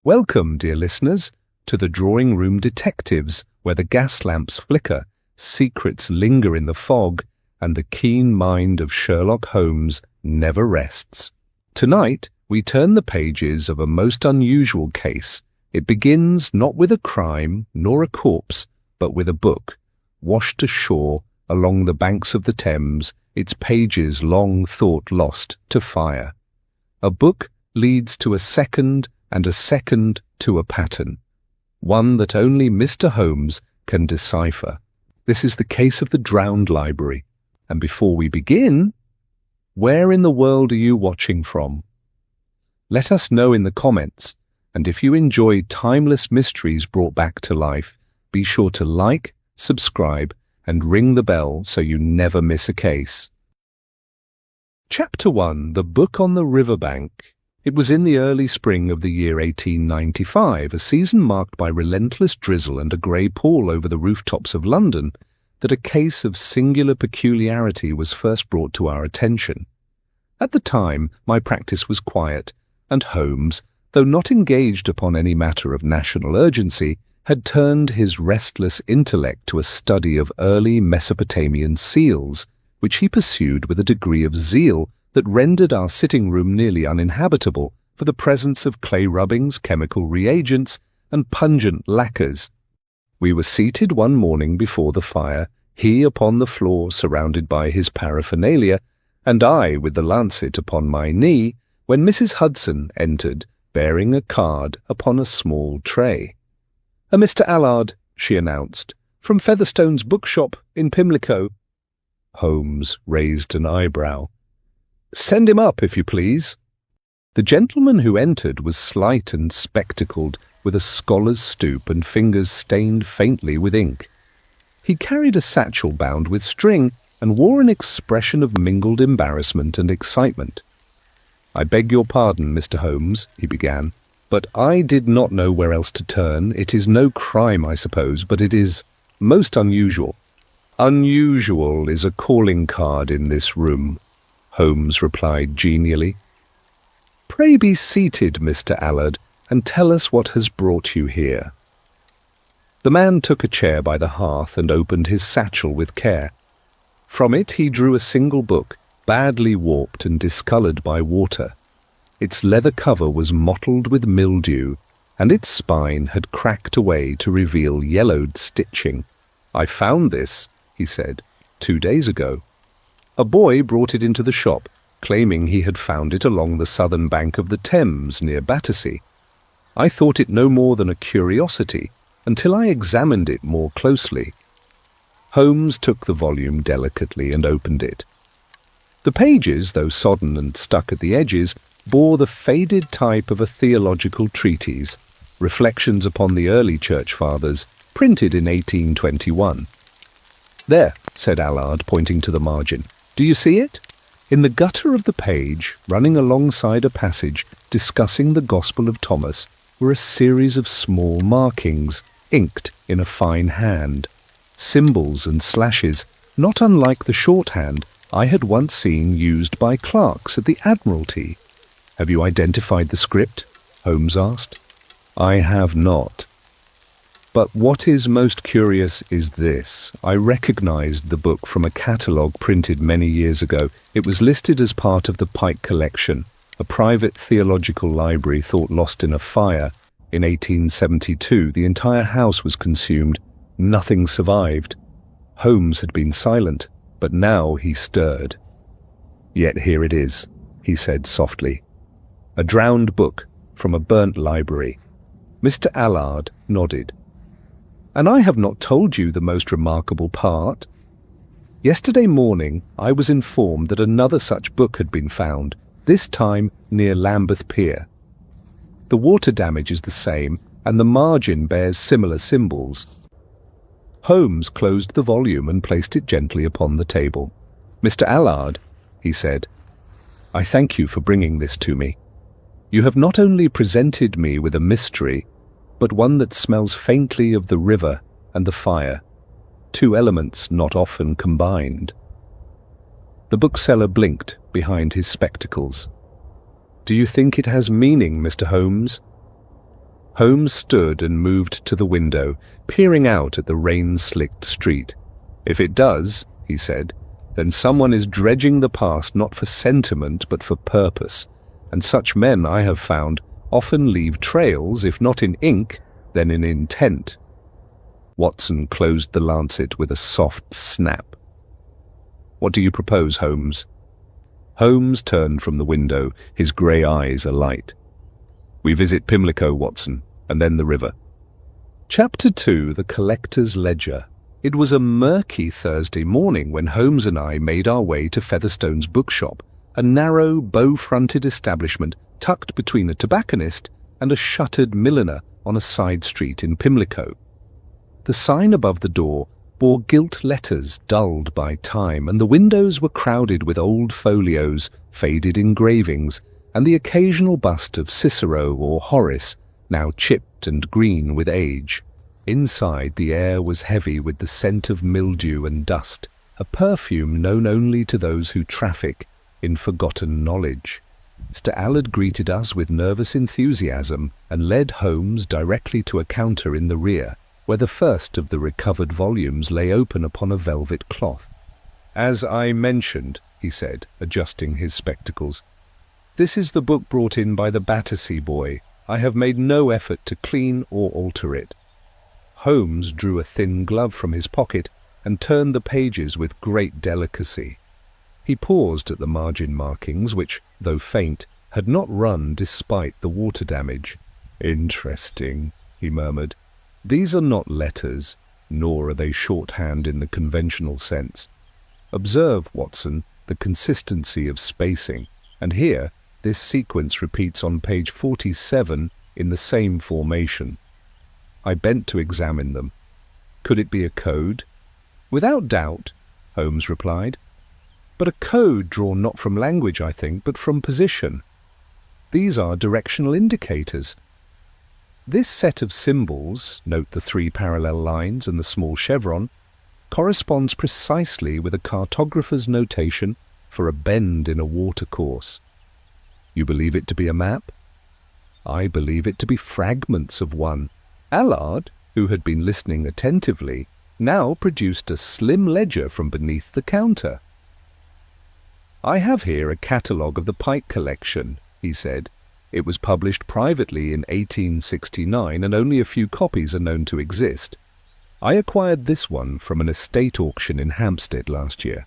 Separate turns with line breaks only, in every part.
Welcome, dear listeners, to the Drawing Room Detectives, where the gas lamps flicker, secrets linger in the fog, and the keen mind of Sherlock Holmes never rests. Tonight, we turn the pages of a most unusual case. It begins not with a crime nor a corpse, but with a book, washed ashore along the banks of the Thames, its pages long thought lost to fire. A book leads to a second, and a second to a pattern, one that only Mr. Holmes can decipher. This is the case of the Drowned Library. And before we begin, where in the world are you watching from? Let us know in the comments, and if you enjoy timeless mysteries brought back to life, be sure to like, subscribe, and ring the bell so you never miss a case. Chapter 1. The Book on the Riverbank. It was in the early spring of the year 1895, a season marked by relentless drizzle and a grey pall over the rooftops of London, that a case of singular peculiarity was first brought to our attention. At the time, my practice was quiet, and Holmes, though not engaged upon any matter of national urgency, had turned his restless intellect to a study of early Mesopotamian seals, which he pursued with a degree of zeal that rendered our sitting-room nearly uninhabitable for the presence of clay rubbings, chemical reagents, and pungent lacquers. We were seated one morning before the fire, he upon the floor surrounded by his paraphernalia, and I with the lancet upon my knee, when Mrs. Hudson entered, bearing a card upon a small tray. "A Mr. Allard," she announced, "from Featherstone's bookshop in Pimlico." Holmes raised an eyebrow. "Send him up, if you please." The gentleman who entered was slight and spectacled, with a scholar's stoop and fingers stained faintly with ink. He carried a satchel bound with string and wore an expression of mingled embarrassment and excitement. "I beg your pardon, Mr. Holmes," he began, "but I did not know where else to turn. It is no crime, I suppose, but it is most unusual." "Unusual is a calling card in this room," Holmes replied genially. "Pray be seated, Mr. Allard, and tell us what has brought you here." The man took a chair by the hearth and opened his satchel with care. From it he drew a single book, badly warped and discoloured by water. Its leather cover was mottled with mildew, and its spine had cracked away to reveal yellowed stitching. "I found this," he said, 2 days ago. A boy brought it into the shop, claiming he had found it along the southern bank of the Thames near Battersea. I thought it no more than a curiosity until I examined it more closely. Holmes took the volume delicately and opened it. The pages, though sodden and stuck at the edges, bore the faded type of a theological treatise, Reflections upon the Early Church Fathers, printed in 1821. "There," said Allard, pointing to the margin. "Do you see it? In the gutter of the page, running alongside a passage discussing the Gospel of Thomas, were a series of small markings, inked in a fine hand, symbols and slashes, not unlike the shorthand I had once seen used by clerks at the Admiralty." "Have you identified the script?" Holmes asked. "I have not. But what is most curious is this. I recognized the book from a catalogue printed many years ago. It was listed as part of the Pike Collection, a private theological library thought lost in a fire. In 1872, the entire house was consumed. Nothing survived." Holmes had been silent, but now he stirred. "Yet here it is," he said softly. "A drowned book from a burnt library." Mr. Allard nodded. "And I have not told you the most remarkable part. Yesterday morning I was informed that another such book had been found, this time near Lambeth Pier. The water damage is the same, and the margin bears similar symbols." Holmes closed the volume and placed it gently upon the table. "Mr. Allard," he said, "I thank you for bringing this to me. You have not only presented me with a mystery, but one that smells faintly of the river and the fire, two elements not often combined." The bookseller blinked behind his spectacles. "Do you think it has meaning, Mr. Holmes?" Holmes stood and moved to the window, peering out at the rain-slicked street. "If it does," he said, "then someone is dredging the past not for sentiment but for purpose, and such men, I have found, often leave trails, if not in ink, then in intent." Watson closed the lancet with a soft snap. "What do you propose, Holmes?" Holmes turned from the window, his grey eyes alight. "We visit Pimlico, Watson, and then the river." Chapter 2, The Collector's Ledger. It was a murky Thursday morning when Holmes and I made our way to Featherstone's bookshop, a narrow, bow-fronted establishment tucked between a tobacconist and a shuttered milliner on a side street in Pimlico. The sign above the door bore gilt letters dulled by time, and the windows were crowded with old folios, faded engravings, and the occasional bust of Cicero or Horace, now chipped and green with age. Inside, the air was heavy with the scent of mildew and dust, a perfume known only to those who traffic in forgotten knowledge. Mr. Allard greeted us with nervous enthusiasm and led Holmes directly to a counter in the rear, where the first of the recovered volumes lay open upon a velvet cloth. "As I mentioned," he said, adjusting his spectacles, "this is the book brought in by the Battersea boy. I have made no effort to clean or alter it." Holmes drew a thin glove from his pocket and turned the pages with great delicacy. He paused at the margin markings, which, though faint, had not run despite the water damage. "Interesting," he murmured. "These are not letters, nor are they shorthand in the conventional sense. Observe, Watson, the consistency of spacing, and here this sequence repeats on page 47 in the same formation." I bent to examine them. "Could it be a code?" "Without doubt," Holmes replied. "But a code drawn not from language, I think, but from position. These are directional indicators. This set of symbols, note the 3 parallel lines and the small chevron, corresponds precisely with a cartographer's notation for a bend in a watercourse. You believe it to be a map?" "I believe it to be fragments of one." Allard, who had been listening attentively, now produced a slim ledger from beneath the counter. "I have here a catalogue of the Pike collection," he said. "It was published privately in 1869, and only a few copies are known to exist. I acquired this one from an estate auction in Hampstead last year."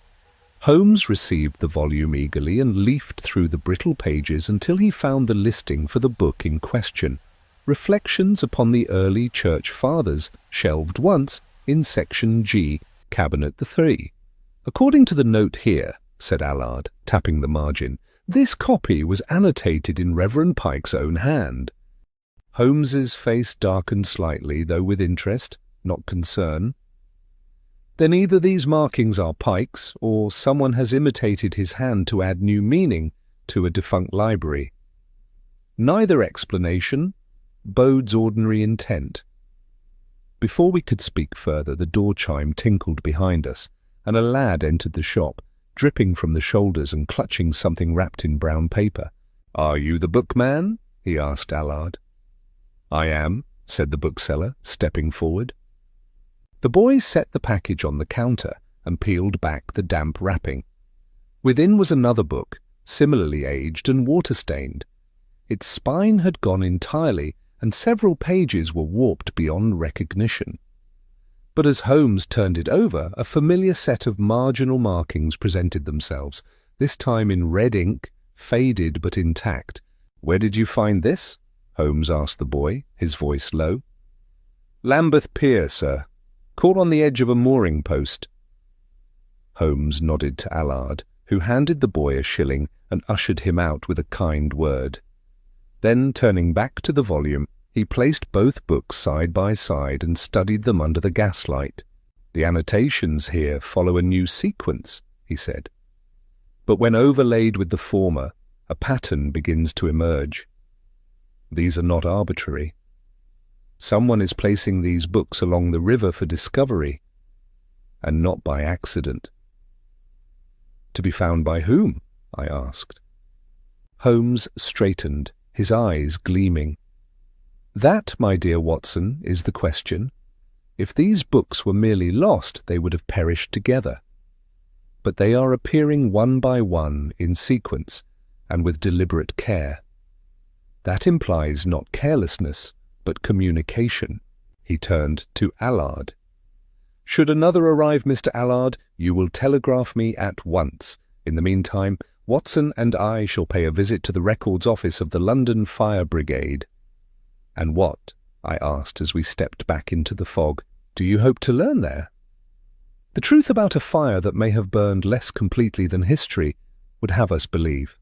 Holmes received the volume eagerly and leafed through the brittle pages until he found the listing for the book in question, Reflections upon the Early Church Fathers, shelved once in Section G, Cabinet the 3. "According to the note here," said Allard, tapping the margin, "this copy was annotated in Reverend Pike's own hand." Holmes's face darkened slightly, though with interest, not concern. "Then either these markings are Pike's, or someone has imitated his hand to add new meaning to a defunct library. Neither explanation bodes ordinary intent." Before we could speak further, the door chime tinkled behind us, and a lad entered the shop, dripping from the shoulders and clutching something wrapped in brown paper. "Are you the bookman?" he asked Allard. "I am," said the bookseller, stepping forward. The boy set the package on the counter and peeled back the damp wrapping. Within was another book, similarly aged and water-stained. Its spine had gone entirely, and several pages were warped beyond recognition. But as Holmes turned it over, a familiar set of marginal markings presented themselves, this time in red ink, faded but intact. "Where did you find this?" Holmes asked the boy, his voice low. "Lambeth Pier, sir. Caught on the edge of a mooring post." Holmes nodded to Allard, who handed the boy a shilling and ushered him out with a kind word. Then, turning back to the volume, he placed both books side by side and studied them under the gaslight. "The annotations here follow a new sequence," he said. "But when overlaid with the former, a pattern begins to emerge. These are not arbitrary. Someone is placing these books along the river for discovery, and not by accident." "To be found by whom?" I asked. Holmes straightened, his eyes gleaming. That, my dear Watson, is the question. If these books were merely lost, they would have perished together. But they are appearing one by one in sequence and with deliberate care. That implies not carelessness, but communication. He turned to Allard. Should another arrive, Mr. Allard, you will telegraph me at once. In the meantime, Watson and I shall pay a visit to the records office of the London Fire Brigade. And what, I asked as we stepped back into the fog, do you hope to learn there? The truth about a fire that may have burned less completely than history would have us believe.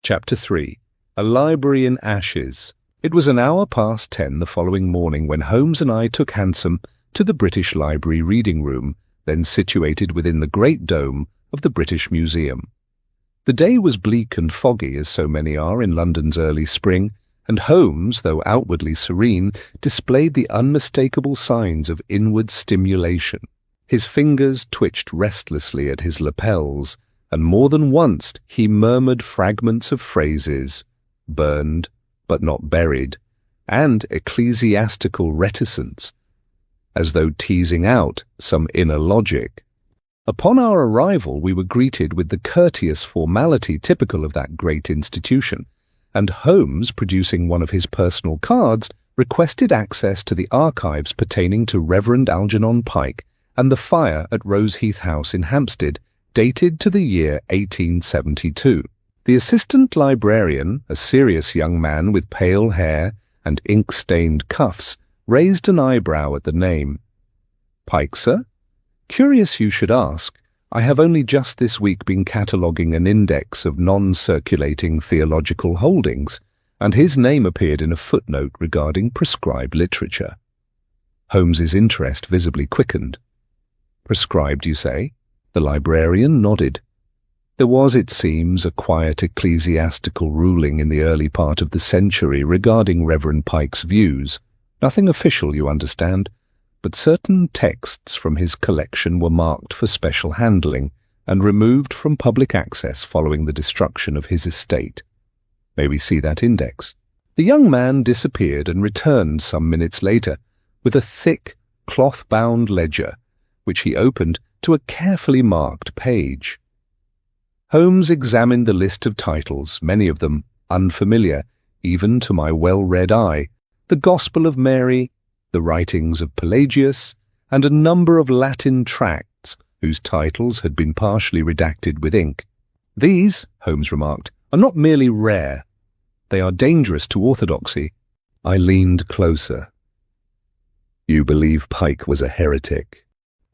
Chapter 3. A Library in Ashes. It was an hour past 10 the following morning when Holmes and I took hansom to the British Library reading room, then situated within the great dome of the British Museum. The day was bleak and foggy, as so many are in London's early spring, and Holmes, though outwardly serene, displayed the unmistakable signs of inward stimulation. His fingers twitched restlessly at his lapels, and more than once he murmured fragments of phrases, burned but not buried, and ecclesiastical reticence, as though teasing out some inner logic. Upon our arrival we were greeted with the courteous formality typical of that great institution, and Holmes, producing one of his personal cards, requested access to the archives pertaining to Reverend Algernon Pike and the fire at Roseheath House in Hampstead, dated to the year 1872. The assistant librarian, a serious young man with pale hair and ink-stained cuffs, raised an eyebrow at the name. Pike, sir? Curious you should ask. I have only just this week been cataloguing an index of non-circulating theological holdings, and his name appeared in a footnote regarding prescribed literature. Holmes's interest visibly quickened. Prescribed, you say? The librarian nodded. There was, it seems, a quiet ecclesiastical ruling in the early part of the century regarding Reverend Pike's views. Nothing official, you understand, but certain texts from his collection were marked for special handling and removed from public access following the destruction of his estate. May we see that index? The young man disappeared and returned some minutes later with a thick, cloth-bound ledger, which he opened to a carefully marked page. Holmes examined the list of titles, many of them unfamiliar, even to my well-read eye: the Gospel of Mary, the writings of Pelagius, and a number of Latin tracts whose titles had been partially redacted with ink. These, Holmes remarked, are not merely rare. They are dangerous to orthodoxy. I leaned closer. You believe Pike was a heretic?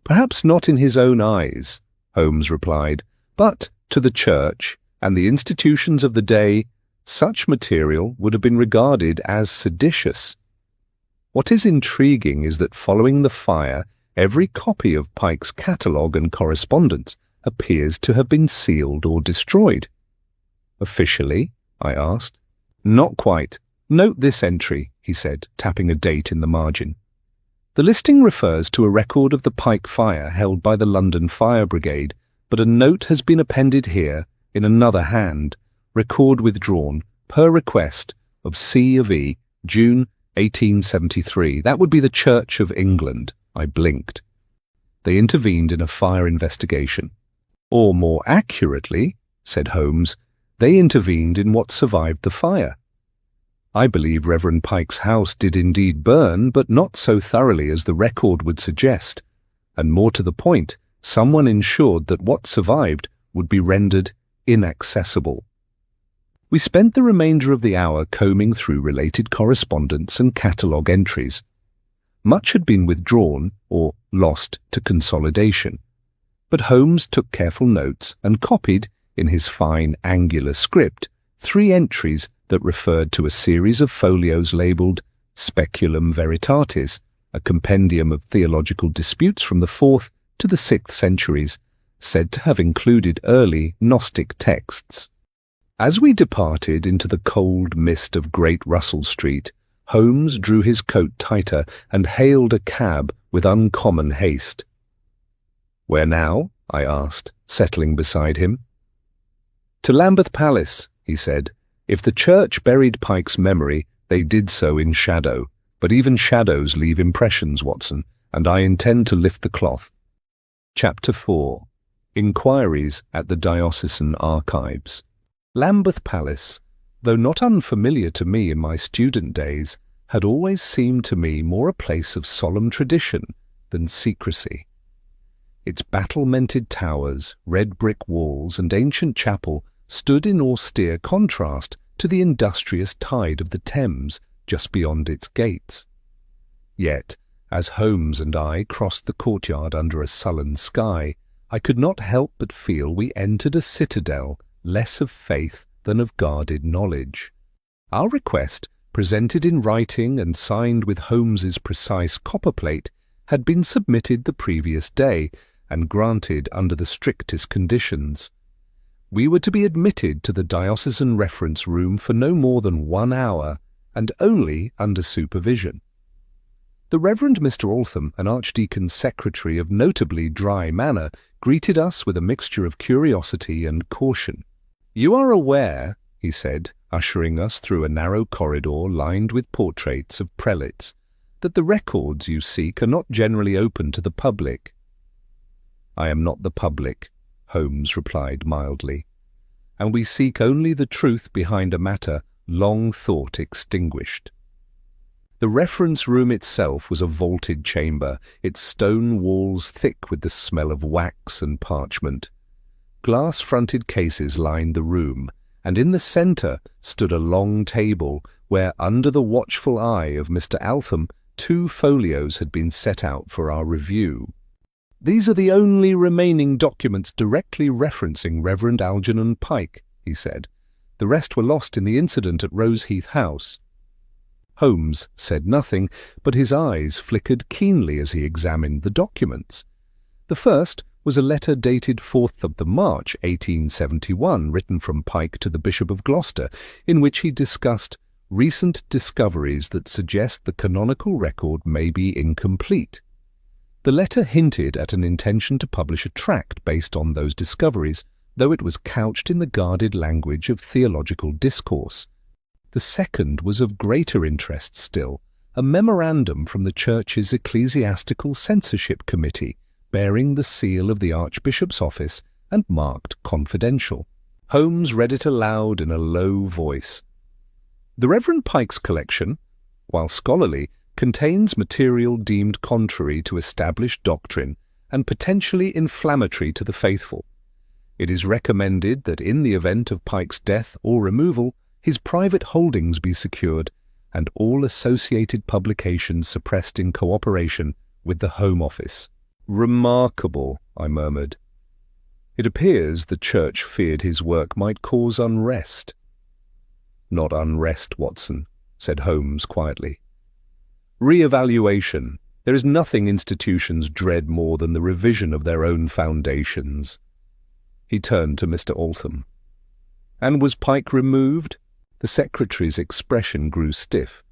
Perhaps not in his own eyes, Holmes replied, but to the Church and the institutions of the day, such material would have been regarded as seditious. What is intriguing is that following the fire, every copy of Pike's catalogue and correspondence appears to have been sealed or destroyed. Officially? I asked. Not quite. Note this entry, he said, tapping a date in the margin. The listing refers to a record of the Pike fire held by the London Fire Brigade, but a note has been appended here, in another hand, record withdrawn, per request of C of E, June 1873. That would be the Church of England. I blinked. They intervened in a fire investigation. Or more accurately, said Holmes, they intervened in what survived the fire. I believe Reverend Pike's house did indeed burn, but not so thoroughly as the record would suggest, and more to the point, someone ensured that what survived would be rendered inaccessible. We spent the remainder of the hour combing through related correspondence and catalogue entries. Much had been withdrawn or lost to consolidation, but Holmes took careful notes and copied, in his fine angular script, 3 entries that referred to a series of folios labelled Speculum Veritatis, a compendium of theological disputes from the 4th to the 6th centuries, said to have included early Gnostic texts. As we departed into the cold mist of Great Russell Street, Holmes drew his coat tighter and hailed a cab with uncommon haste. Where now? I asked, settling beside him. To Lambeth Palace, he said. If the church buried Pike's memory, They did so in shadow, but even shadows leave impressions, Watson, and I intend to lift the cloth. Chapter 4. Inquiries at the Diocesan Archives. Lambeth Palace, though not unfamiliar to me in my student days, had always seemed to me more a place of solemn tradition than secrecy. Its battlemented towers, red brick walls, and ancient chapel stood in austere contrast to the industrious tide of the Thames just beyond its gates. Yet, as Holmes and I crossed the courtyard under a sullen sky, I could not help but feel we entered a citadel less of faith than of guarded knowledge. Our request, presented in writing and signed with Holmes's precise copperplate, had been submitted the previous day and granted under the strictest conditions. We were to be admitted to the diocesan reference room for no more than 1 hour, and only under supervision. The Reverend Mr. Altham, an Archdeacon's secretary of notably dry manner, greeted us with a mixture of curiosity and caution. "You are aware," he said, ushering us through a narrow corridor lined with portraits of prelates, "that the records you seek are not generally open to the public." "I am not the public," Holmes replied mildly, "and we seek only the truth behind a matter long thought extinguished." The reference room itself was a vaulted chamber, its stone walls thick with the smell of wax and parchment. Glass-fronted cases lined the room, and in the centre stood a long table where, under the watchful eye of Mr. Altham, 2 folios had been set out for our review. "These are the only remaining documents directly referencing Reverend Algernon Pike," he said. "The rest were lost in the incident at Roseheath House." Holmes said nothing, but his eyes flickered keenly as he examined the documents. The first was a letter dated 4th of March, 1871, written from Pike to the Bishop of Gloucester, in which he discussed recent discoveries that suggest the canonical record may be incomplete. The letter hinted at an intention to publish a tract based on those discoveries, though it was couched in the guarded language of theological discourse. The second was of greater interest still, a memorandum from the Church's Ecclesiastical Censorship Committee, bearing the seal of the Archbishop's office and marked confidential. Holmes read it aloud in a low voice. "The Reverend Pike's collection, while scholarly, contains material deemed contrary to established doctrine and potentially inflammatory to the faithful. It is recommended that in the event of Pike's death or removal, his private holdings be secured and all associated publications suppressed in cooperation with the Home Office." "Remarkable," I murmured. "It appears the Church feared his work might cause unrest." "Not unrest, Watson," said Holmes quietly. "Re-evaluation. There is nothing institutions dread more than the revision of their own foundations." He turned to Mr. Altham. "And was Pike removed?" The secretary's expression grew stiff.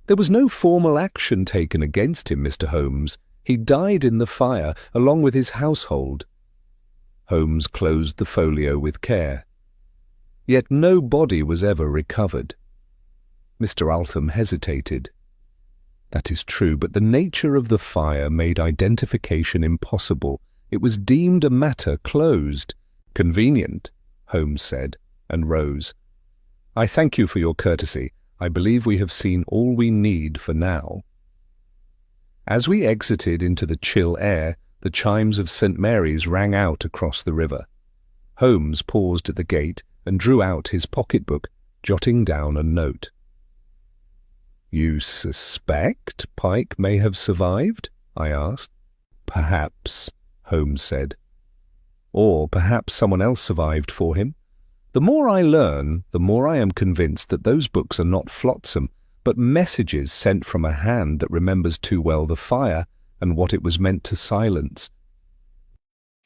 "There was no formal action taken against him, Mr. Holmes. He died in the fire, along with his household." Holmes closed the folio with care. "Yet no body was ever recovered." Mr. Altham hesitated. "That is true, but the nature of the fire made identification impossible. It was deemed a matter closed." "Convenient," Holmes said, and rose. "I thank you for your courtesy. I believe we have seen all we need for now." As we exited into the chill air, the chimes of St. Mary's rang out across the river. Holmes paused at the gate and drew out his pocketbook, jotting down a note. "You suspect Pike may have survived?" I asked. "Perhaps," Holmes said. "Or perhaps someone else survived for him. The more I learn, the more I am convinced that those books are not flotsam, but messages sent from a hand that remembers too well the fire and what it was meant to silence."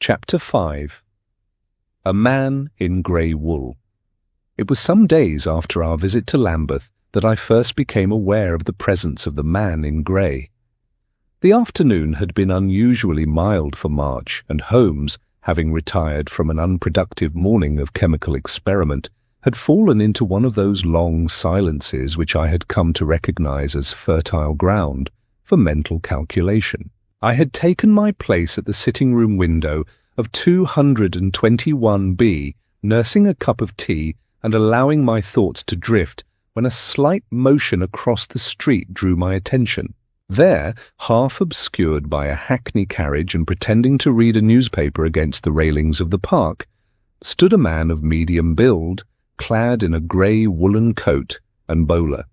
Chapter 5. A Man in Grey Wool. It was some days after our visit to Lambeth that I first became aware of the presence of the man in grey. The afternoon had been unusually mild for March, and Holmes, having retired from an unproductive morning of chemical experiment, had fallen into one of those long silences which I had come to recognize as fertile ground for mental calculation. I had taken my place at the sitting-room window of 221B, nursing a cup of tea and allowing my thoughts to drift when a slight motion across the street drew my attention. There, half obscured by a hackney carriage and pretending to read a newspaper against the railings of the park, stood a man of medium build, clad in a grey woolen coat and bowler.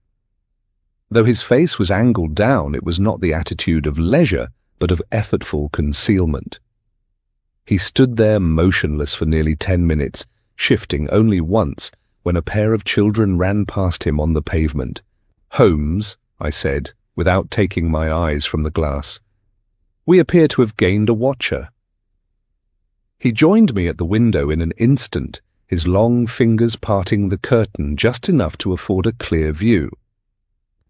Though his face was angled down, it was not the attitude of leisure, but of effortful concealment. He stood there motionless for nearly 10 minutes, shifting only once when a pair of children ran past him on the pavement. "Holmes," I said, without taking my eyes from the glass, "we appear to have gained a watcher." He joined me at the window in an instant, his long fingers parting the curtain just enough to afford a clear view.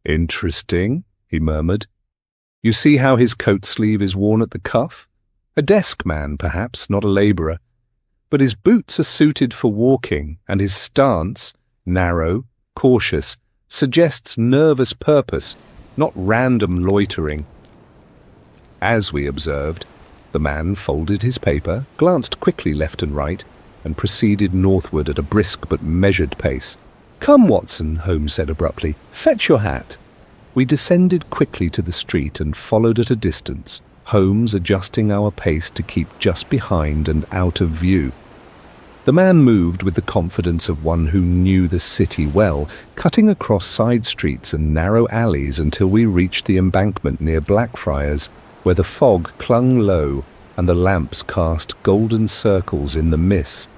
"Interesting," he murmured. "You see how his coat sleeve is worn at the cuff? A desk man, perhaps, not a labourer. But his boots are suited for walking, and his stance, narrow, cautious, suggests nervous purpose, not random loitering." As we observed, the man folded his paper, glanced quickly left and right, and proceeded northward at a brisk but measured pace. "Come, Watson," Holmes said abruptly, "fetch your hat." We descended quickly to the street and followed at a distance, Holmes adjusting our pace to keep just behind and out of view. The man moved with the confidence of one who knew the city well, cutting across side streets and narrow alleys until we reached the embankment near Blackfriars, where the fog clung low and the lamps cast golden circles in the mist.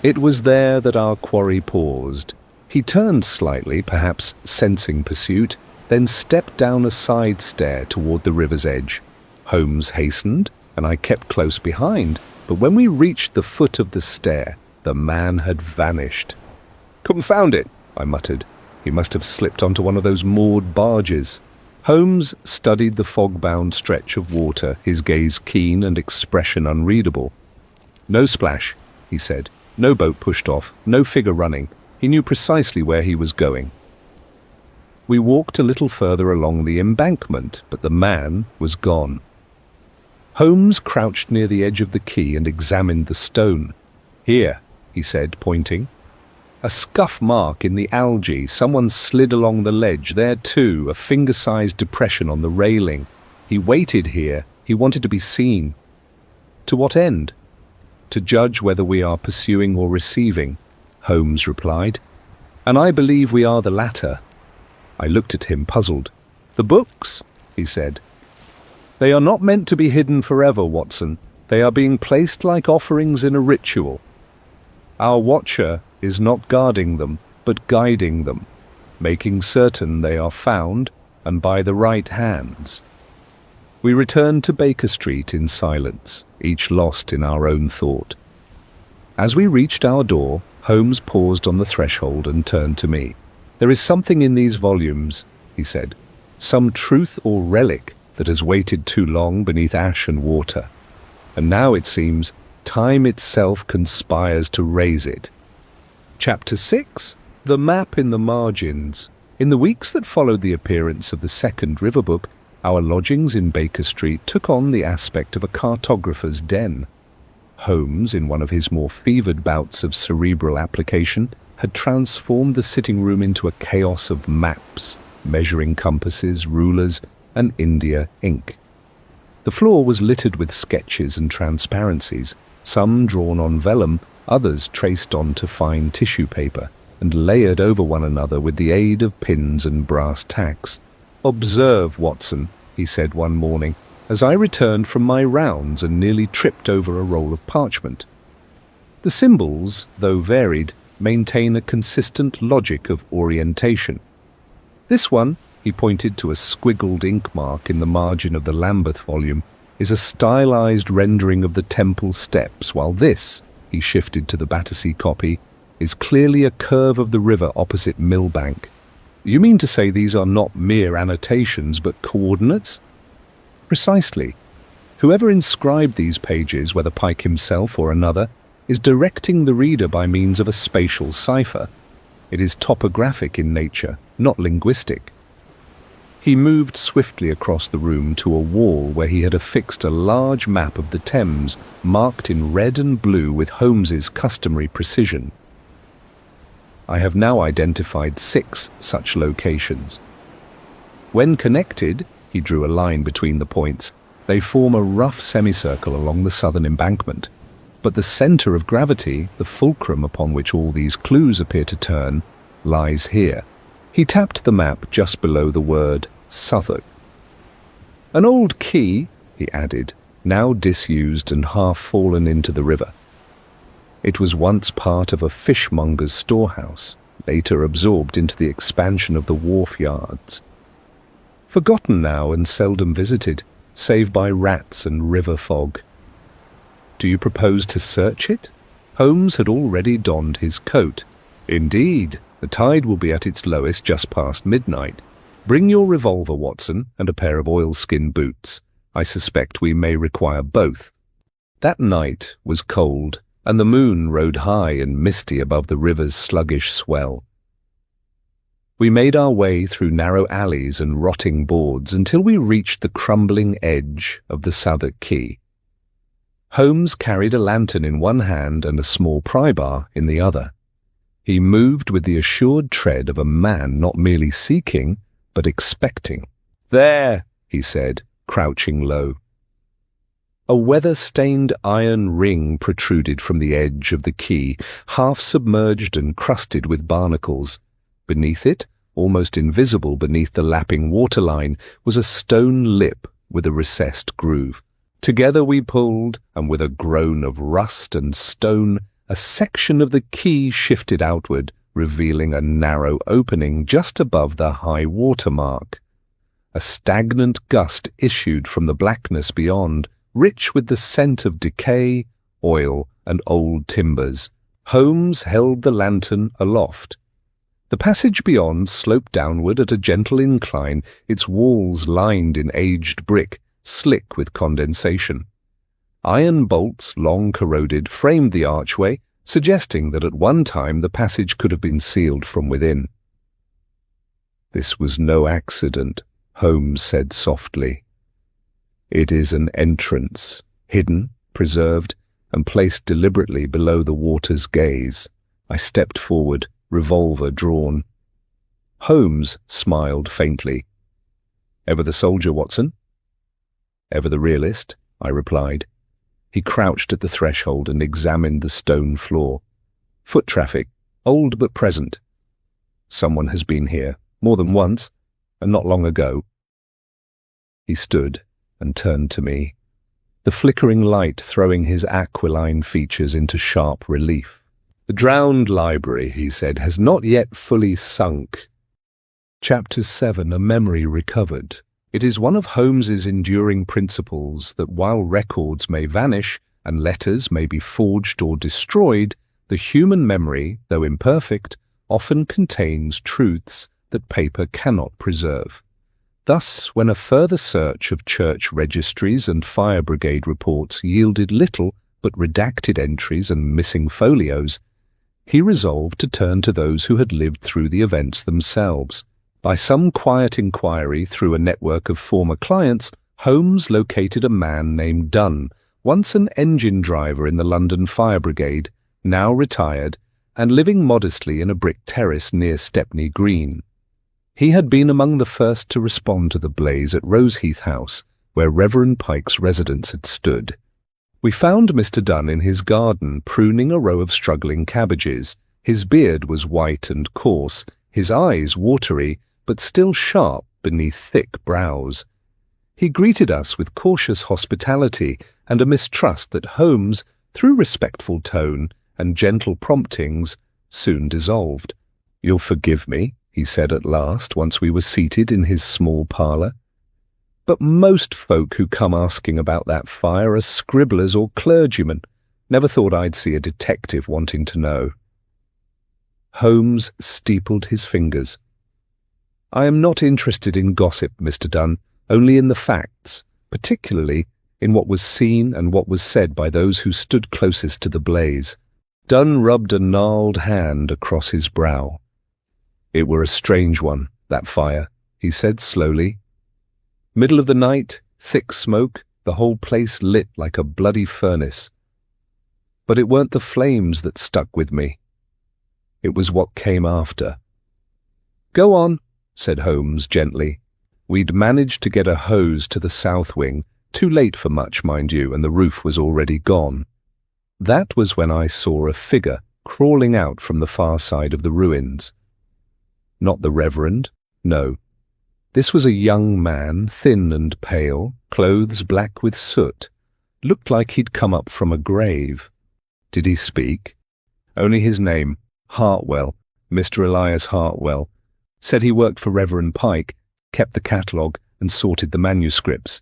It was there that our quarry paused. He turned slightly, perhaps sensing pursuit, then stepped down a side stair toward the river's edge. Holmes hastened, and I kept close behind, but when we reached the foot of the stair, the man had vanished. "Confound it," I muttered. "He must have slipped onto one of those moored barges." Holmes studied the fog-bound stretch of water, his gaze keen and expression unreadable. "No splash," he said. "No boat pushed off, no figure running. He knew precisely where he was going." We walked a little further along the embankment, but the man was gone. Holmes crouched near the edge of the quay and examined the stone. "Here," he said, pointing. "A scuff mark in the algae. Someone slid along the ledge. There too, a finger-sized depression on the railing. He waited here. He wanted to be seen." "To what end?" "To judge whether we are pursuing or receiving," Holmes replied. "And I believe we are the latter." I looked at him, puzzled. "The books?" he said. "They are not meant to be hidden forever, Watson. They are being placed like offerings in a ritual. Our watcher is not guarding them, but guiding them, making certain they are found and by the right hands." We returned to Baker Street in silence, each lost in our own thought. As we reached our door, Holmes paused on the threshold and turned to me. "There is something in these volumes," he said, "some truth or relic that has waited too long beneath ash and water. And now, it seems, time itself conspires to raise it." Chapter 6. The Map in the Margins. In the weeks that followed the appearance of the second river book, our lodgings in Baker Street took on the aspect of a cartographer's den. Holmes, in one of his more fevered bouts of cerebral application, had transformed the sitting-room into a chaos of maps, measuring compasses, rulers, and India ink. The floor was littered with sketches and transparencies, some drawn on vellum, others traced onto fine tissue paper, and layered over one another with the aid of pins and brass tacks. "Observe, Watson," he said one morning, as I returned from my rounds and nearly tripped over a roll of parchment. "The symbols, though varied, maintain a consistent logic of orientation. This one," he pointed to a squiggled ink mark in the margin of the Lambeth volume, "is a stylized rendering of the temple steps, while this," he shifted to the Battersea copy, "is clearly a curve of the river opposite Millbank." "You mean to say these are not mere annotations, but coordinates?" "Precisely. Whoever inscribed these pages, whether Pike himself or another, is directing the reader by means of a spatial cipher. It is topographic in nature, not linguistic. He moved swiftly across the room to a wall where he had affixed a large map of the Thames, marked in red and blue with Holmes's customary precision. I have now identified 6 such locations. When connected, he drew a line between the points, they form a rough semicircle along the southern embankment. But the centre of gravity, the fulcrum upon which all these clues appear to turn, lies here. He tapped the map just below the word Southwark. An old quay, he added, now disused and half fallen into the river. It was once part of a fishmonger's storehouse, later absorbed into the expansion of the wharf yards. Forgotten now and seldom visited, save by rats and river fog. Do you propose to search it? Holmes had already donned his coat. Indeed, the tide will be at its lowest just past midnight. Bring your revolver, Watson, and a pair of oilskin boots. I suspect we may require both. That night was cold, and the moon rode high and misty above the river's sluggish swell. We made our way through narrow alleys and rotting boards until we reached the crumbling edge of the Southwark Quay. Holmes carried a lantern in one hand and a small pry-bar in the other. He moved with the assured tread of a man not merely seeking, but expecting. "There," he said, crouching low. A weather-stained iron ring protruded from the edge of the quay, half submerged and crusted with barnacles. Beneath it, almost invisible beneath the lapping waterline, was a stone lip with a recessed groove. Together we pulled, and with a groan of rust and stone, a section of the quay shifted outward, revealing a narrow opening just above the high water mark. A stagnant gust issued from the blackness beyond, rich with the scent of decay, oil, and old timbers. Holmes held the lantern aloft. The passage beyond sloped downward at a gentle incline, its walls lined in aged brick, slick with condensation. Iron bolts, long corroded, framed the archway, suggesting that at one time the passage could have been sealed from within. "This was no accident," Holmes said softly. "It is an entrance, hidden, preserved, and placed deliberately below the water's gaze." I stepped forward, revolver drawn. Holmes smiled faintly. "Ever the soldier, Watson?" "Ever the realist," I replied. He crouched at the threshold and examined the stone floor. "Foot traffic, old but present. Someone has been here, more than once, and not long ago." He stood and turned to me, the flickering light throwing his aquiline features into sharp relief. "The drowned library," he said, "has not yet fully sunk." Chapter 7, A Memory Recovered. It is one of Holmes's enduring principles that while records may vanish and letters may be forged or destroyed, the human memory, though imperfect, often contains truths that paper cannot preserve. Thus, when a further search of church registries and fire brigade reports yielded little but redacted entries and missing folios, he resolved to turn to those who had lived through the events themselves. By some quiet inquiry through a network of former clients, Holmes located a man named Dunn, once an engine driver in the London Fire Brigade, now retired, and living modestly in a brick terrace near Stepney Green. He had been among the first to respond to the blaze at Roseheath House, where Reverend Pike's residence had stood. We found Mr. Dunn in his garden, pruning a row of struggling cabbages. His beard was white and coarse, his eyes watery, but still sharp beneath thick brows. He greeted us with cautious hospitality and a mistrust that Holmes, through respectful tone and gentle promptings, soon dissolved. "You'll forgive me," he said at last, once we were seated in his small parlour, "but most folk who come asking about that fire are scribblers or clergymen. Never thought I'd see a detective wanting to know." Holmes steepled his fingers. "I am not interested in gossip, Mr. Dunn, only in the facts, particularly in what was seen and what was said by those who stood closest to the blaze. Dunn rubbed a gnarled hand across his brow. "It were a strange one, that fire," he said slowly. "Middle of the night, thick smoke, the whole place lit like a bloody furnace. But it weren't the flames that stuck with me. It was what came after." "Go on," said Holmes gently. We'd managed to get a hose to the south wing, too late for much, mind you, and the roof was already gone. That was when I saw a figure crawling out from the far side of the ruins. Not the Reverend, no. This was a young man, thin and pale, clothes black with soot. Looked like he'd come up from a grave. Did he speak? Only his name, Hartwell, Mr. Elias Hartwell. Said he worked for Reverend Pike, kept the catalogue, and sorted the manuscripts.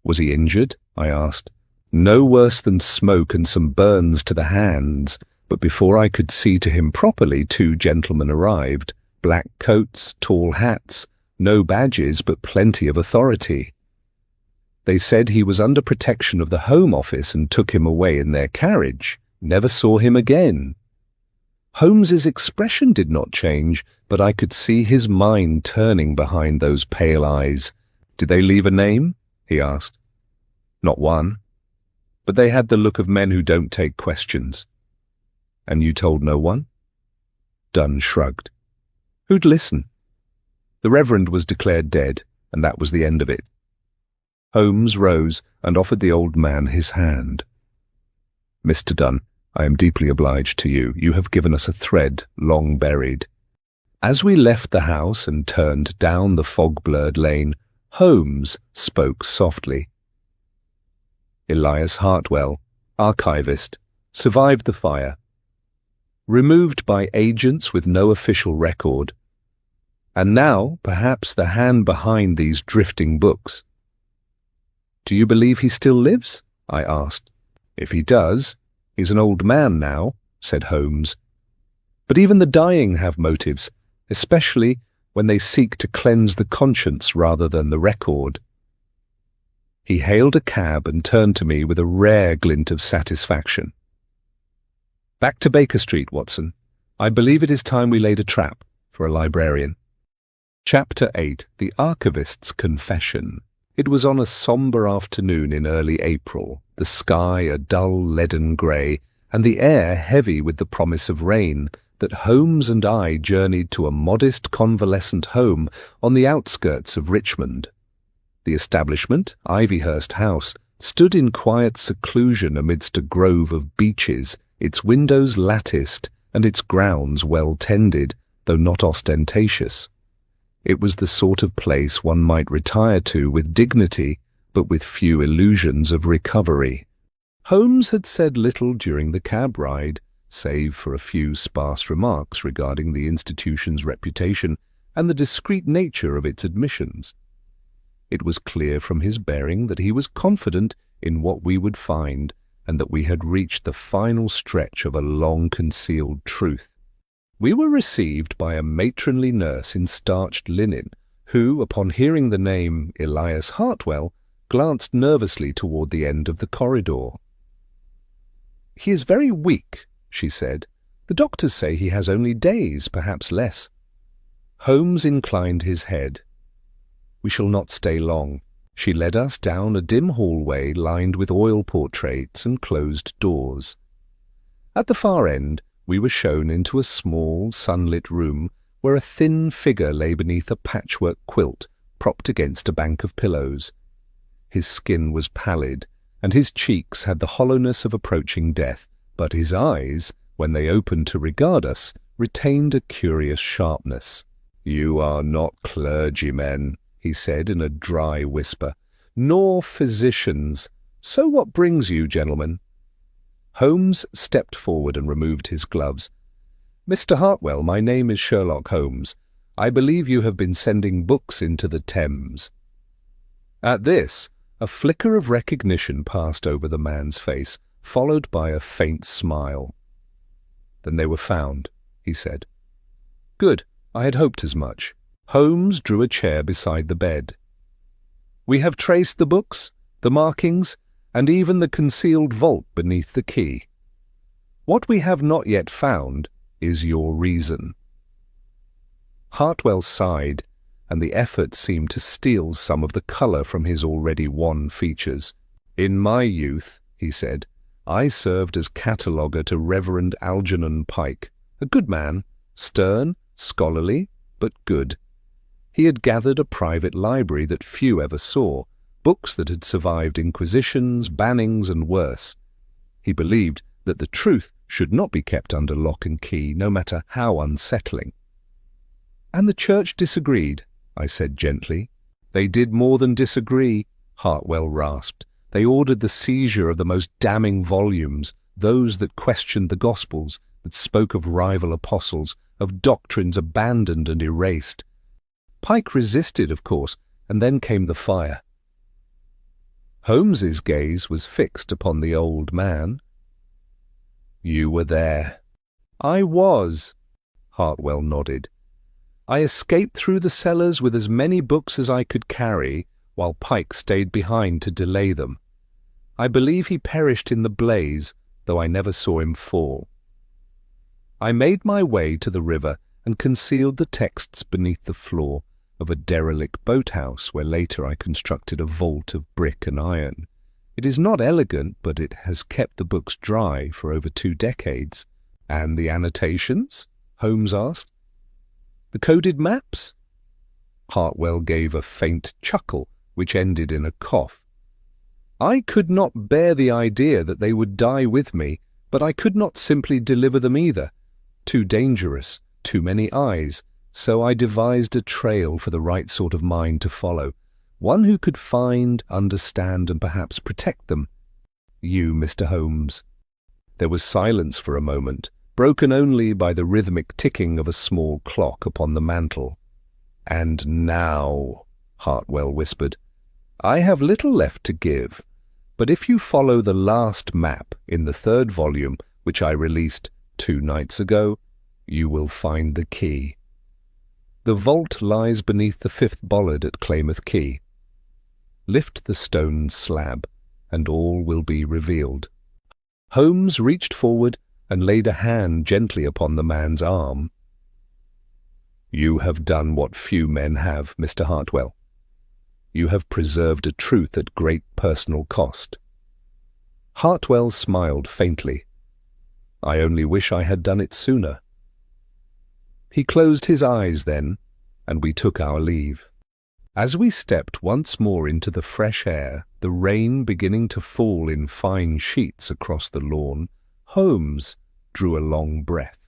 "Was he injured?" I asked. "No worse than smoke and some burns to the hands, but before I could see to him properly 2 gentlemen arrived, black coats, tall hats, no badges but plenty of authority. They said he was under protection of the Home Office and took him away in their carriage. Never saw him again." Holmes's expression did not change, but I could see his mind turning behind those pale eyes. "Did they leave a name?" he asked. "Not one. But they had the look of men who don't take questions." "And you told no one?" Dunn shrugged. "Who'd listen? The Reverend was declared dead, and that was the end of it." Holmes rose and offered the old man his hand. "Mr. Dunn, I am deeply obliged to you. You have given us a thread long buried." As we left the house and turned down the fog-blurred lane, Holmes spoke softly. "Elias Hartwell, archivist, survived the fire. Removed by agents with no official record. And now, perhaps, the hand behind these drifting books." "Do you believe he still lives?" I asked. "If he does, he's an old man now," said Holmes. "But even the dying have motives, especially when they seek to cleanse the conscience rather than the record." He hailed a cab and turned to me with a rare glint of satisfaction. "Back to Baker Street, Watson. I believe it is time we laid a trap for a librarian." Chapter 8. The Archivist's Confession. It was on a sombre afternoon in early April, the sky a dull leaden grey, and the air heavy with the promise of rain, that Holmes and I journeyed to a modest convalescent home on the outskirts of Richmond. The establishment, Ivyhurst House, stood in quiet seclusion amidst a grove of beeches, its windows latticed and its grounds well tended, though not ostentatious. It was the sort of place one might retire to with dignity, but with few illusions of recovery. Holmes had said little during the cab ride, save for a few sparse remarks regarding the institution's reputation and the discreet nature of its admissions. It was clear from his bearing that he was confident in what we would find, and that we had reached the final stretch of a long-concealed truth. We were received by a matronly nurse in starched linen, who, upon hearing the name Elias Hartwell, glanced nervously toward the end of the corridor. "He is very weak," she said. "The doctors say he has only days, perhaps less." Holmes inclined his head. "We shall not stay long." She led us down a dim hallway lined with oil portraits and closed doors. At the far end, we were shown into a small, sunlit room where a thin figure lay beneath a patchwork quilt propped against a bank of pillows. His skin was pallid, and his cheeks had the hollowness of approaching death, but his eyes, when they opened to regard us, retained a curious sharpness. "You are not clergymen," he said in a dry whisper, "nor physicians. So what brings you, gentlemen?" Holmes stepped forward and removed his gloves. "Mr. Hartwell, my name is Sherlock Holmes. I believe you have been sending books into the Thames." At this, a flicker of recognition passed over the man's face, followed by a faint smile. "Then they were found," he said. "Good. I had hoped as much." Holmes drew a chair beside the bed. "We have traced the books, the markings, and even the concealed vault beneath the key. What we have not yet found is your reason." Hartwell sighed, and the effort seemed to steal some of the colour from his already wan features. "In my youth," he said, "I served as cataloguer to Reverend Algernon Pike, a good man, stern, scholarly, but good. He had gathered a private library that few ever saw, books that had survived inquisitions, bannings, and worse. He believed that the truth should not be kept under lock and key, no matter how unsettling." "And the Church disagreed," I said gently. "They did more than disagree," Hartwell rasped. "They ordered the seizure of the most damning volumes, those that questioned the Gospels, that spoke of rival apostles, of doctrines abandoned and erased. Pike resisted, of course, and then came the fire." Holmes's gaze was fixed upon the old man. "You were there." "I was," Hartwell nodded. "I escaped through the cellars with as many books as I could carry, while Pike stayed behind to delay them. I believe he perished in the blaze, though I never saw him fall. I made my way to the river and concealed the texts beneath the floor of a derelict boathouse where later I constructed a vault of brick and iron. It is not elegant, but it has kept the books dry for over 2 decades. "And the annotations?" Holmes asked. "The coded maps?" Hartwell gave a faint chuckle, which ended in a cough. "I could not bear the idea that they would die with me, but I could not simply deliver them either. Too dangerous, too many eyes, so I devised a trail for the right sort of mind to follow, one who could find, understand, and perhaps protect them. You, Mr. Holmes." There was silence for a moment, broken only by the rhythmic ticking of a small clock upon the mantel. "And now," Hartwell whispered, "I have little left to give, but if you follow the last map in the 3rd volume, which I released 2 nights ago, you will find the key. The vault lies beneath the 5th bollard at Klamath Quay. Lift the stone slab, and all will be revealed." Holmes reached forward and laid a hand gently upon the man's arm. "You have done what few men have, Mr. Hartwell. You have preserved a truth at great personal cost." Hartwell smiled faintly. "I only wish I had done it sooner." He closed his eyes then, and we took our leave. As we stepped once more into the fresh air, the rain beginning to fall in fine sheets across the lawn, Holmes drew a long breath.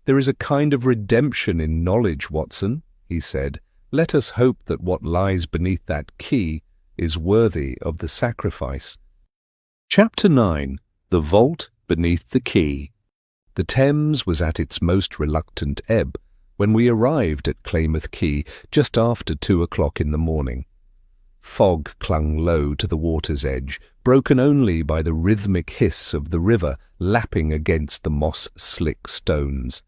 "There is a kind of redemption in knowledge, Watson," he said. "Let us hope that what lies beneath that key is worthy of the sacrifice." Chapter 9. The Vault Beneath the Quay. The Thames was at its most reluctant ebb when we arrived at Klamath Quay just after 2 o'clock in the morning. Fog clung low to the water's edge, broken only by the rhythmic hiss of the river lapping against the moss-slick stones.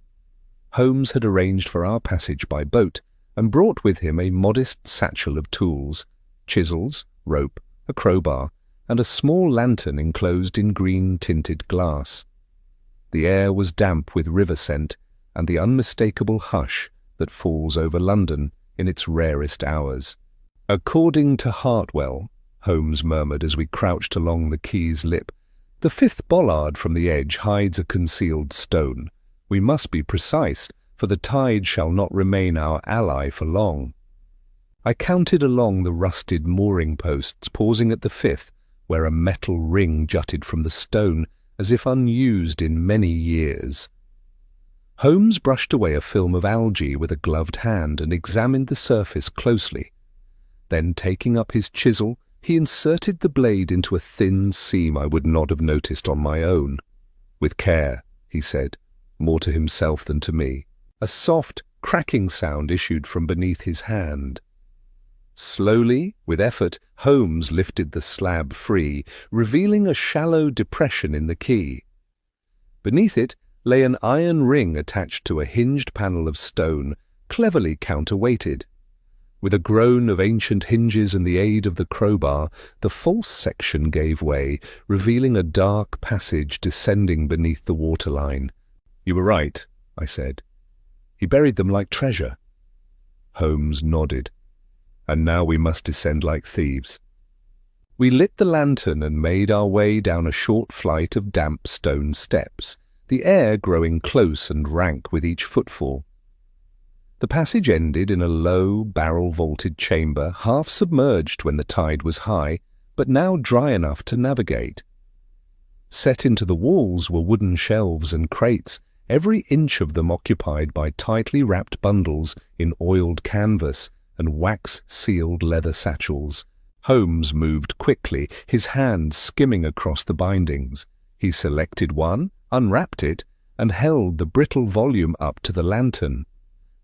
Holmes had arranged for our passage by boat and brought with him a modest satchel of tools, chisels, rope, a crowbar, and a small lantern enclosed in green-tinted glass. The air was damp with river scent and the unmistakable hush that falls over London in its rarest hours. "According to Hartwell," Holmes murmured as we crouched along the quay's lip, "the 5th bollard from the edge hides a concealed stone. We must be precise, for the tide shall not remain our ally for long." I counted along the rusted mooring posts, pausing at the 5th, where a metal ring jutted from the stone, as if unused in many years. Holmes brushed away a film of algae with a gloved hand and examined the surface closely. Then, taking up his chisel, he inserted the blade into a thin seam I would not have noticed on my own. "With care," he said, more to himself than to me. A soft, cracking sound issued from beneath his hand. Slowly, with effort, Holmes lifted the slab free, revealing a shallow depression in the quay. Beneath it lay an iron ring attached to a hinged panel of stone, cleverly counterweighted. With a groan of ancient hinges and the aid of the crowbar, the false section gave way, revealing a dark passage descending beneath the waterline. "You were right," I said. "He buried them like treasure." Holmes nodded. "And now we must descend like thieves." We lit the lantern and made our way down a short flight of damp stone steps, the air growing close and rank with each footfall. The passage ended in a low, barrel-vaulted chamber, half submerged when the tide was high, but now dry enough to navigate. Set into the walls were wooden shelves and crates, every inch of them occupied by tightly wrapped bundles in oiled canvas and wax-sealed leather satchels. Holmes moved quickly, his hand skimming across the bindings. He selected one, unwrapped it, and held the brittle volume up to the lantern.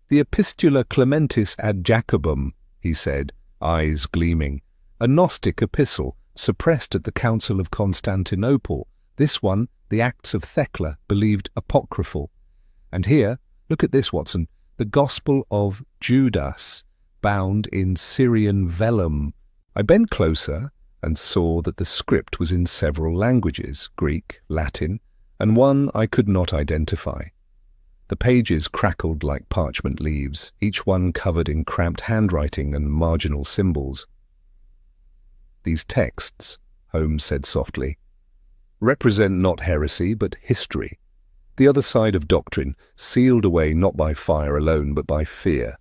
"The Epistula Clementis ad Jacobum," he said, eyes gleaming. "A Gnostic epistle, suppressed at the Council of Constantinople. This one, the Acts of Thecla, believed apocryphal. And here, look at this, Watson, the Gospel of Judas, bound in Syrian vellum." I bent closer and saw that the script was in several languages, Greek, Latin, and one I could not identify. The pages crackled like parchment leaves, each one covered in cramped handwriting and marginal symbols. "These texts," Holmes said softly, "represent not heresy but history, the other side of doctrine, sealed away not by fire alone but by fear."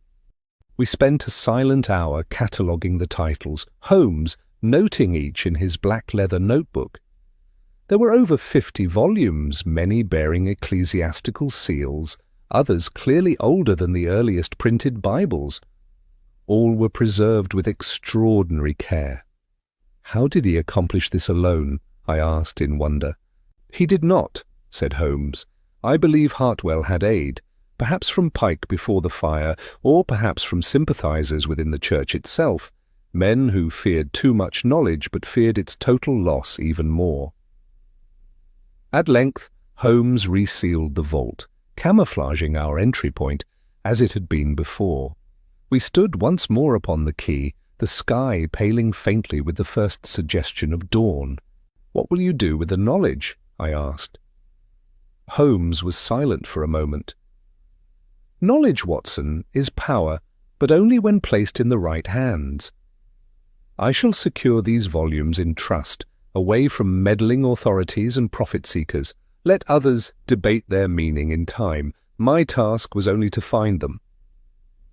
We spent a silent hour cataloguing the titles, Holmes noting each in his black leather notebook. There were over 50 volumes, many bearing ecclesiastical seals, others clearly older than the earliest printed Bibles. All were preserved with extraordinary care. "How did he accomplish this alone?" I asked in wonder. "He did not," said Holmes. "I believe Hartwell had aid, perhaps from Pike before the fire, or perhaps from sympathizers within the church itself, men who feared too much knowledge but feared its total loss even more." At length, Holmes resealed the vault, camouflaging our entry point as it had been before. We stood once more upon the quay, the sky paling faintly with the first suggestion of dawn. "What will you do with the knowledge?" I asked. Holmes was silent for a moment. "Knowledge, Watson, is power, but only when placed in the right hands. I shall secure these volumes in trust, away from meddling authorities and profit-seekers. Let others debate their meaning in time. My task was only to find them."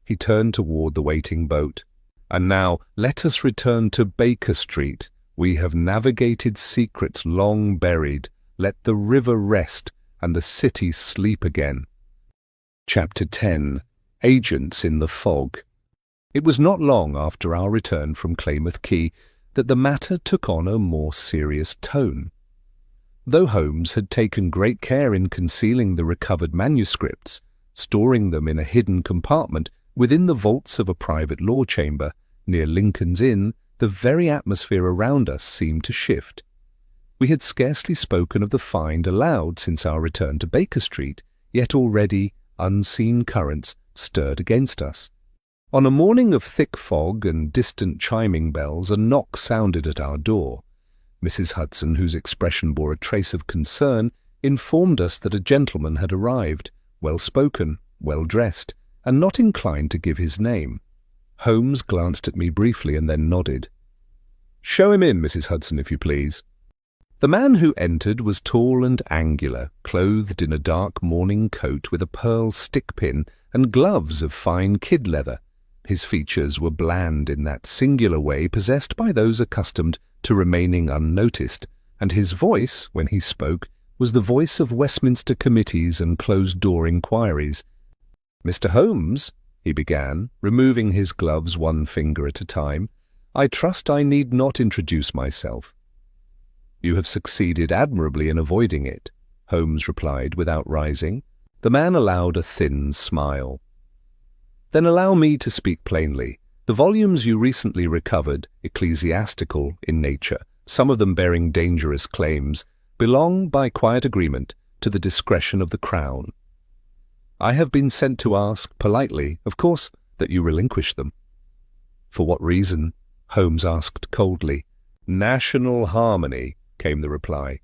He turned toward the waiting boat. "And now let us return to Baker Street. We have navigated secrets long buried. Let the river rest and the city sleep again." Chapter 10. Agents in the Fog. It was not long after our return from Klamath Quay that the matter took on a more serious tone. Though Holmes had taken great care in concealing the recovered manuscripts, storing them in a hidden compartment within the vaults of a private law chamber near Lincoln's Inn, the very atmosphere around us seemed to shift. We had scarcely spoken of the find aloud since our return to Baker Street, yet already unseen currents stirred against us. On a morning of thick fog and distant chiming bells, a knock sounded at our door. Mrs. Hudson, whose expression bore a trace of concern, informed us that a gentleman had arrived, well-spoken, well-dressed, and not inclined to give his name. Holmes glanced at me briefly and then nodded. "Show him in, Mrs. Hudson, if you please." The man who entered was tall and angular, clothed in a dark morning coat with a pearl stick-pin and gloves of fine kid leather. His features were bland in that singular way possessed by those accustomed to remaining unnoticed, and his voice, when he spoke, was the voice of Westminster committees and closed-door inquiries. "Mr. Holmes," he began, removing his gloves one finger at a time, "I trust I need not introduce myself." "You have succeeded admirably in avoiding it," Holmes replied without rising. The man allowed a thin smile. "Then allow me to speak plainly. The volumes you recently recovered, ecclesiastical in nature, some of them bearing dangerous claims, belong, by quiet agreement, to the discretion of the Crown. I have been sent to ask, politely, of course, that you relinquish them." For what reason? Holmes asked coldly. National harmony, came the reply.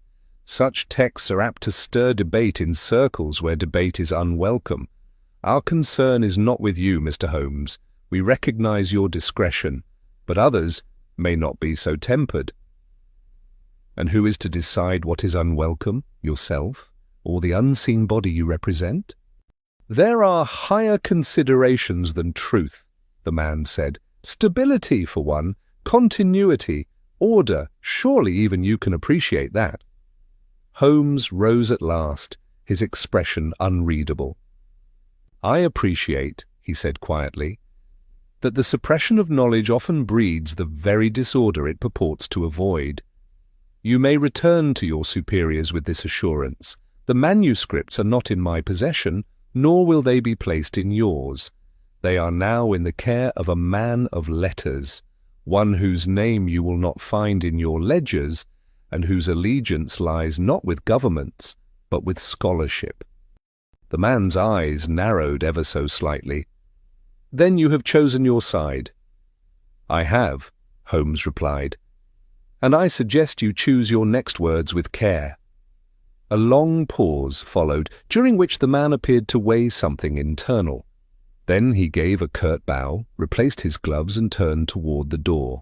Such texts are apt to stir debate in circles where debate is unwelcome. Our concern is not with you, Mr. Holmes. We recognize your discretion, but others may not be so tempered. And who is to decide what is unwelcome, yourself, or the unseen body you represent? There are higher considerations than truth, the man said. Stability, for one, continuity, order. Surely even you can appreciate that. Holmes rose at last, his expression unreadable. I appreciate, he said quietly, that the suppression of knowledge often breeds the very disorder it purports to avoid. You may return to your superiors with this assurance. The manuscripts are not in my possession, nor will they be placed in yours. They are now in the care of a man of letters, one whose name you will not find in your ledgers, and whose allegiance lies not with governments, but with scholarship. The man's eyes narrowed ever so slightly. Then you have chosen your side. I have, Holmes replied, and I suggest you choose your next words with care. A long pause followed, during which the man appeared to weigh something internal. Then he gave a curt bow, replaced his gloves, and turned toward the door.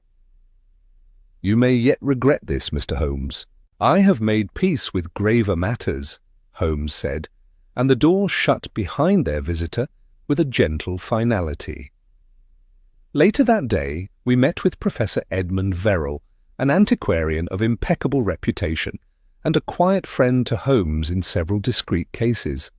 You may yet regret this, Mr. Holmes. I have made peace with graver matters, Holmes said, and the door shut behind their visitor with a gentle finality. Later that day, we met with Professor Edmund Verrall, an antiquarian of impeccable reputation, and a quiet friend to Holmes in several discreet cases.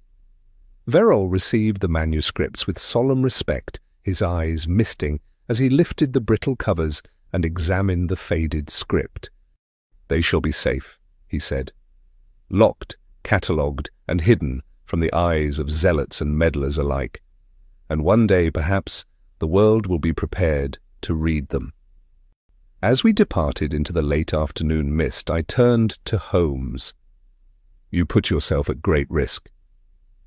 Verrall received the manuscripts with solemn respect, his eyes misting as he lifted the brittle covers and examined the faded script. They shall be safe, he said, locked, catalogued, and hidden from the eyes of zealots and meddlers alike. And one day, perhaps, the world will be prepared to read them. As we departed into the late afternoon mist, I turned to Holmes. You put yourself at great risk.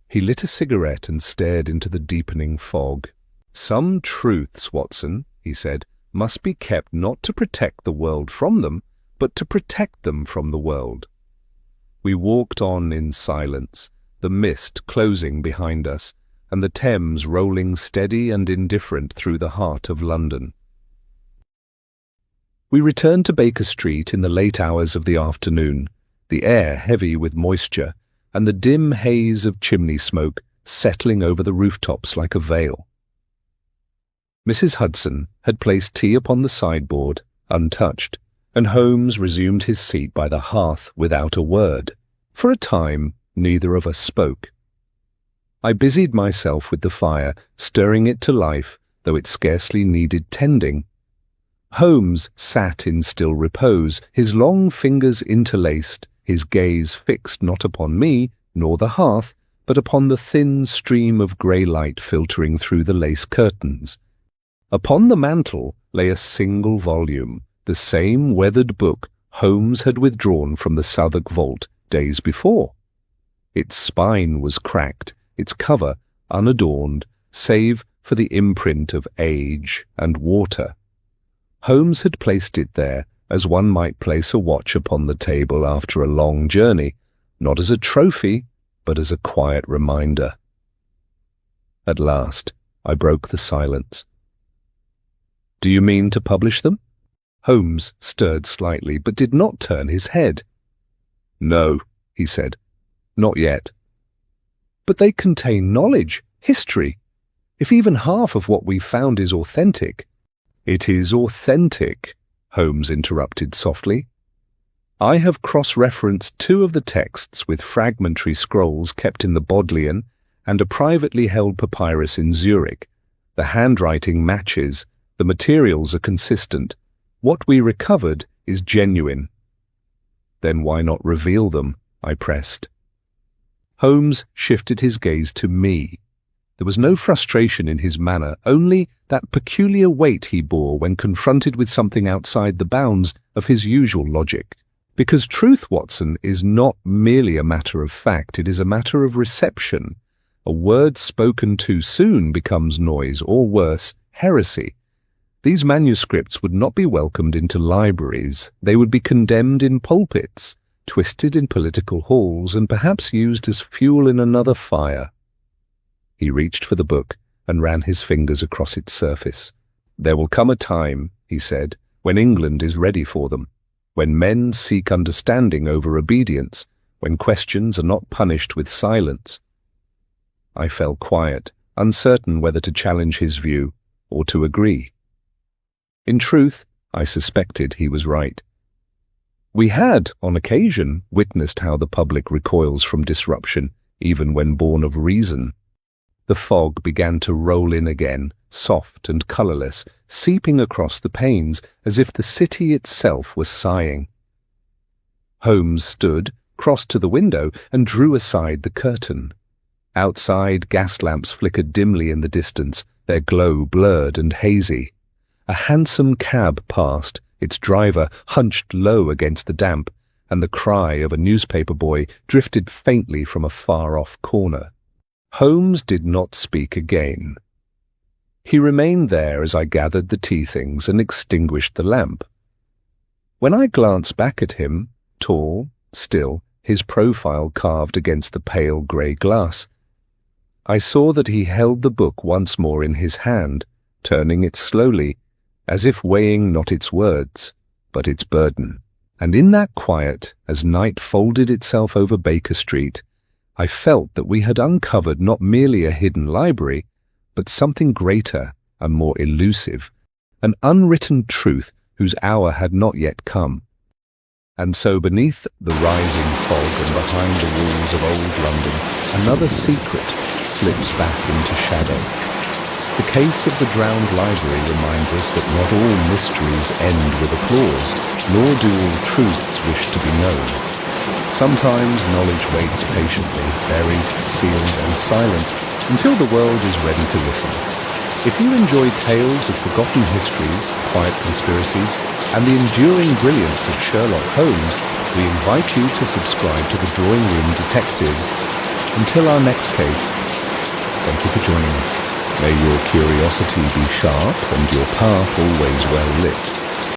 He lit a cigarette and stared into the deepening fog. Some truths, Watson, he said, must be kept not to protect the world from them, but to protect them from the world. We walked on in silence, the mist closing behind us, and the Thames rolling steady and indifferent through the heart of London. We returned to Baker Street in the late hours of the afternoon, the air heavy with moisture, and the dim haze of chimney smoke settling over the rooftops like a veil. Mrs. Hudson had placed tea upon the sideboard, untouched, and Holmes resumed his seat by the hearth without a word. For a time, neither of us spoke. I busied myself with the fire, stirring it to life, though it scarcely needed tending. Holmes sat in still repose, his long fingers interlaced, his gaze fixed not upon me, nor the hearth, but upon the thin stream of grey light filtering through the lace curtains. Upon the mantel lay a single volume, the same weathered book Holmes had withdrawn from the Southwark vault days before. Its spine was cracked, its cover unadorned, save for the imprint of age and water. Holmes had placed it there as one might place a watch upon the table after a long journey, not as a trophy, but as a quiet reminder. At last, I broke the silence. Do you mean to publish them? Holmes stirred slightly, but did not turn his head. No, he said, not yet. But they contain knowledge, history. If even half of what we found is authentic. It is authentic, Holmes interrupted softly. I have cross-referenced 2 of the texts with fragmentary scrolls kept in the Bodleian and a privately held papyrus in Zurich. The handwriting matches, the materials are consistent. What we recovered is genuine. Then why not reveal them? I pressed. Holmes shifted his gaze to me. There was no frustration in his manner, only that peculiar weight he bore when confronted with something outside the bounds of his usual logic. Because truth, Watson, is not merely a matter of fact, it is a matter of reception. A word spoken too soon becomes noise, or worse, heresy. These manuscripts would not be welcomed into libraries. They would be condemned in pulpits, twisted in political halls, and perhaps used as fuel in another fire. He reached for the book and ran his fingers across its surface. "There will come a time," he said, "when England is ready for them, when men seek understanding over obedience, when questions are not punished with silence." I fell quiet, uncertain whether to challenge his view or to agree. In truth, I suspected he was right. We had, on occasion, witnessed how the public recoils from disruption, even when born of reason. The fog began to roll in again, soft and colourless, seeping across the panes as if the city itself was sighing. Holmes stood, crossed to the window, and drew aside the curtain. Outside, gas lamps flickered dimly in the distance, their glow blurred and hazy. A hansom cab passed, its driver hunched low against the damp, and the cry of a newspaper boy drifted faintly from a far-off corner. Holmes did not speak again. He remained there as I gathered the tea things and extinguished the lamp. When I glanced back at him, tall, still, his profile carved against the pale grey glass, I saw that he held the book once more in his hand, turning it slowly, as if weighing not its words, but its burden. And in that quiet, as night folded itself over Baker Street, I felt that we had uncovered not merely a hidden library, but something greater and more elusive, an unwritten truth whose hour had not yet come. And so beneath the rising fog and behind the walls of old London, another secret slips back into shadow. The case of the drowned library reminds us that not all mysteries end with applause, nor do all truths wish to be known. Sometimes knowledge waits patiently, buried, sealed, and silent, until the world is ready to listen. If you enjoy tales of forgotten histories, quiet conspiracies, and the enduring brilliance of Sherlock Holmes, we invite you to subscribe to the Drawing Room Detectives. Until our next case, thank you for joining us. May your curiosity be sharp and your path always well lit.